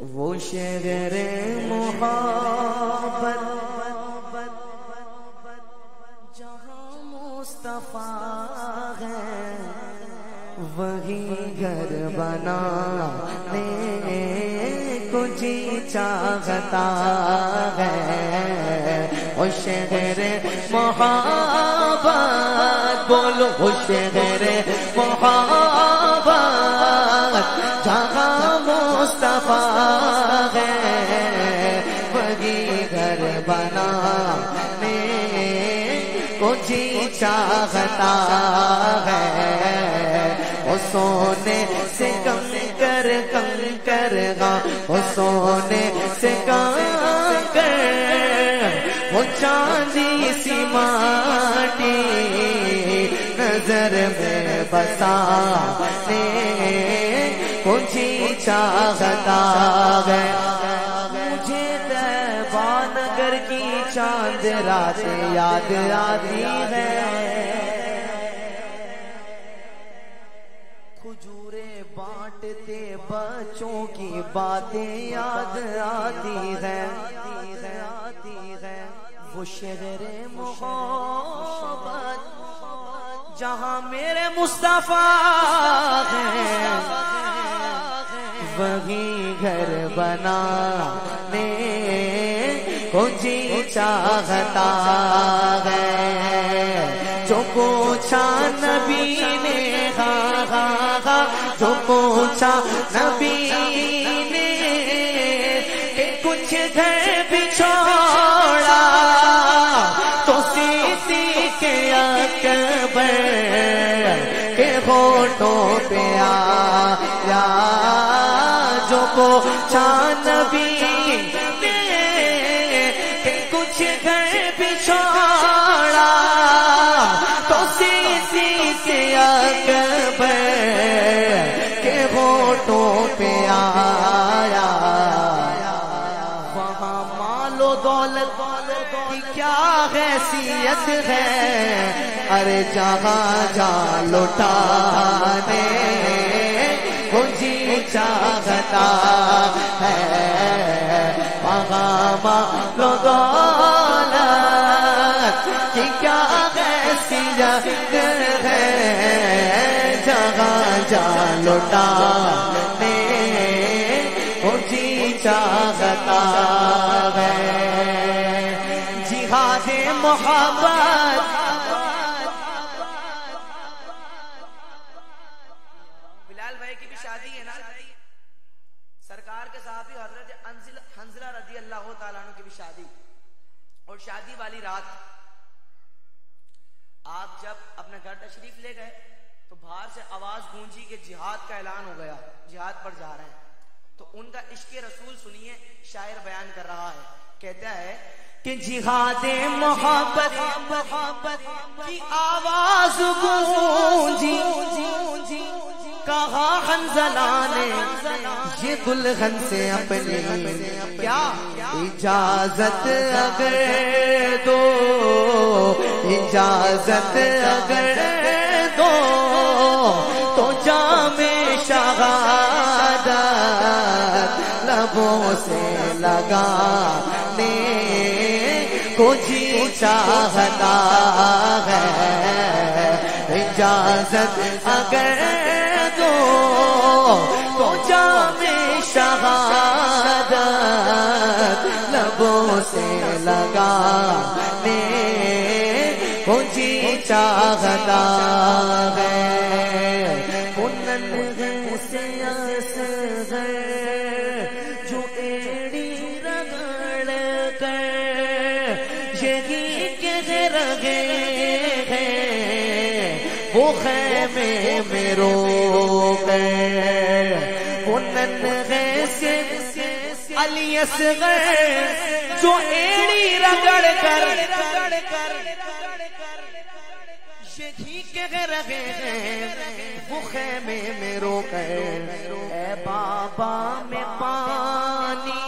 وہ شہر محبت جہاں مصطفیٰ ہے وہی گھر بنانے کو جی چاہتا ہے. وہ شہر محبت بولو وہ شہر محبت جہاں مصطفیٰ ہے وہی گھر بنانے کو جی چاہتا ہے. وہ سونے سے کم کر گا وہ سونے سے کم کر وہ چاندی سی ماٹی نظر میں بسانے کو جی چاہتا ہے. مجھے طیبہ نگر کی چاند رات یاد آتی ہے. کھجورے بانٹتے بچوں کی باتیں یاد آتی ہے. وہ شہر محبت جہاں میرے مصطفیٰ ہیں وہی گھر بنانے کو جی چاہتا ہے. جو پوچھا نبی نے جو پوچھا نبی نے کہ کچھ گھر بھی چھوڑا تو صدیق اکبر کے ہونٹوں پہ آیا. جو پوچھا نبی نے کہ کچھ گھر بھی چھوڑا تو صدیق اکبر کے ہونٹوں پہ آیا. وہاں مال و دولت کی کیا حیثیت ہے ارے جہاں جا لٹانے کو جی چاہتا ہے. وہاں مال و دولت کی کیا حیثیت ہے جہاں جا لٹانے کو جی چاہتا ہے. جہاد محبت بلال بھائی کی بھی شادی ہے نا سرکار کے صحابی حضرت حنظلہ رضی اللہ تعالیٰ عنہ کی بھی شادی. اور شادی والی رات آپ جب اپنے گھر تشریف لے گئے تو باہر سے آواز گونجی کہ جہاد کا اعلان ہو گیا جہاد پر جا رہے ہیں. تو ان کا عشق رسول سنیے شاعر بیان کر رہا ہے کہتا ہے کہ جہاد محبت کی آواز گونجی کہا حنظلہ نے یہ دلہن سے اپنی کیا اجازت اگر دو اجازت اگر دو تو جام شہادت لبوں سے لگانے کو جی چاہتا ہے. اجازت اگر دو تو جام شہادت لبوں سے لگانے کو جی چاہتا ہے. جو ایڑی رگڑ کر یہی کہ رگے ہیں وہ خیمے میں رو گئے. وہ ننھے سے علی اصغر جو ایڑی رگڑ کر یہی کہ رگے ہیں وہ خیمے میں رو گئے. اے بابا میں پانی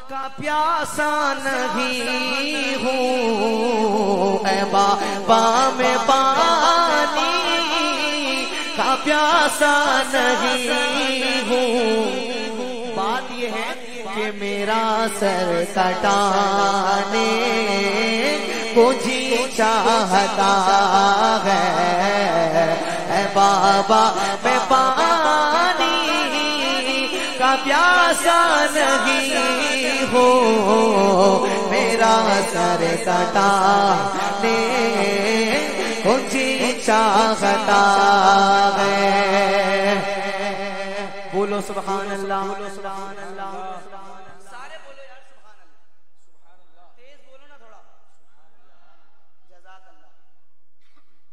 کا پیاسا نہیں ہوں اے بابا میں پانی کا پیاسا نہیں ہوں. بات یہ ہے کہ میرا سر کٹانے کو جی چاہتا ہے، اے بابا میں پانی کا پیاسا نہیں ہوں، میرا سر کٹانے کو جی چاہتا ہے۔ بولو سبحان اللہ، بولو سبحان اللہ، سارے بولو یار سبحان اللہ، تیز بولو نا تھوڑا، جزاک اللہ۔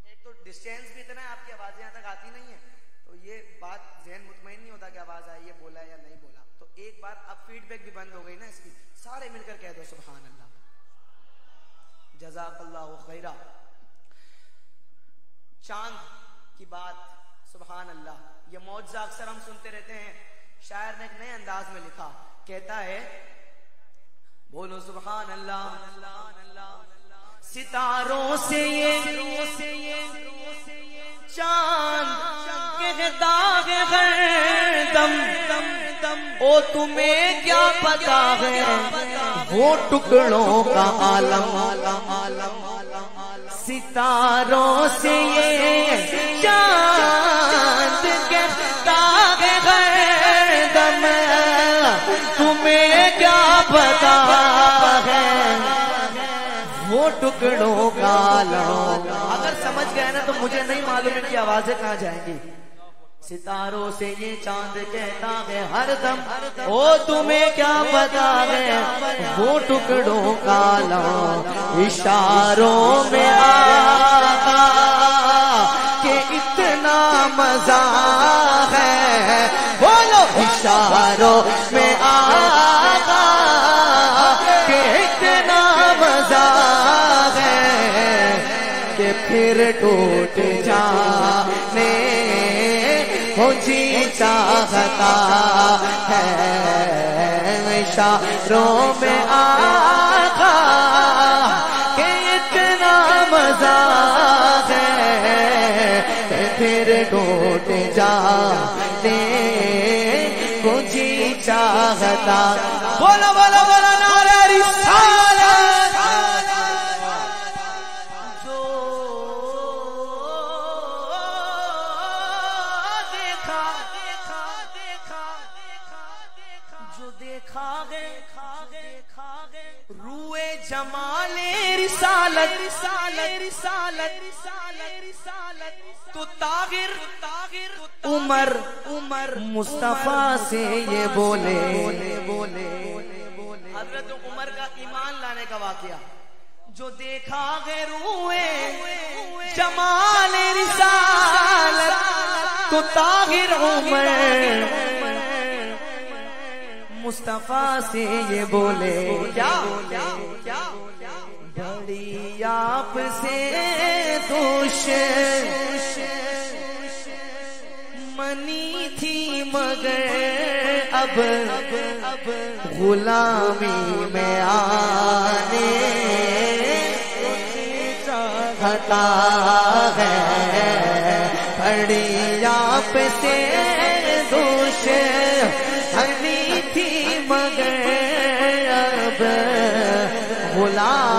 ایک تو ڈسٹینس بھی اتنا ہے، آپ کی آوازیں یہاں تک آتی نہیں ہے، تو یہ بات ذہن مطمئن نہیں ہوتا کہ آواز آئی ہے، بولا ہے یا نہیں بولا، تو ایک بار اب فیڈ بیک بھی بند ہو گئی نا اس کی، سارے مل کر کہہ دو سبحان اللہ، جزاک اللہ خیرہ۔ چاند کی بات، سبحان اللہ، یہ معجزہ اکثر ہم سنتے رہتے ہیں، شاعر نے ایک نئے انداز میں لکھا، کہتا ہے بولو سبحان اللہ، ستاروں سے یہ چاند کے داغ ہردم، او تمہیں کیا پتا ہے وہ ٹکڑوں کا عالم، ستاروں سے یہ چاند کے داغ ہردم، تمہیں کیا پتا ہے وہ ٹکڑوں کا عالم۔ اگر سمجھ گئے نا تو مجھے نہیں معلوم ان کی آوازیں کہاں جائیں گی۔ ستاروں سے یہ چاند کہتا ہے ہر دم، او تمہیں کیا پتا ہے وہ ٹکڑوں کا عالم، اشاروں میں آقا کہ اتنا مزہ ہے، بولو اشاروں میں آقا کہ اتنا مزہ ہے کہ پھر ٹوٹ جانے کو جی چاہتا ہے، اشاروں میں آقا کہ اتنا مزہ ہے کہ پھر ٹوٹ جانے کو جی چاہتا۔ بولو بولو بولو نعرہ رسالت، روئے جمال رسالت تو طاہر عمر مصطفیٰ سے یہ بولے، حضرت عمر کا ایمان لانے کا واقعہ، جو دیکھا ہے روئے جمال رسالت تو طاہر عمر مصطفیٰ سے یہ بولے، کیا بڑی آپ سے دشمنی تھی مگر اب غلامی میں آنے چاہتا ہے، بڑی آپ سے دشمنی تھی مگر اب غلام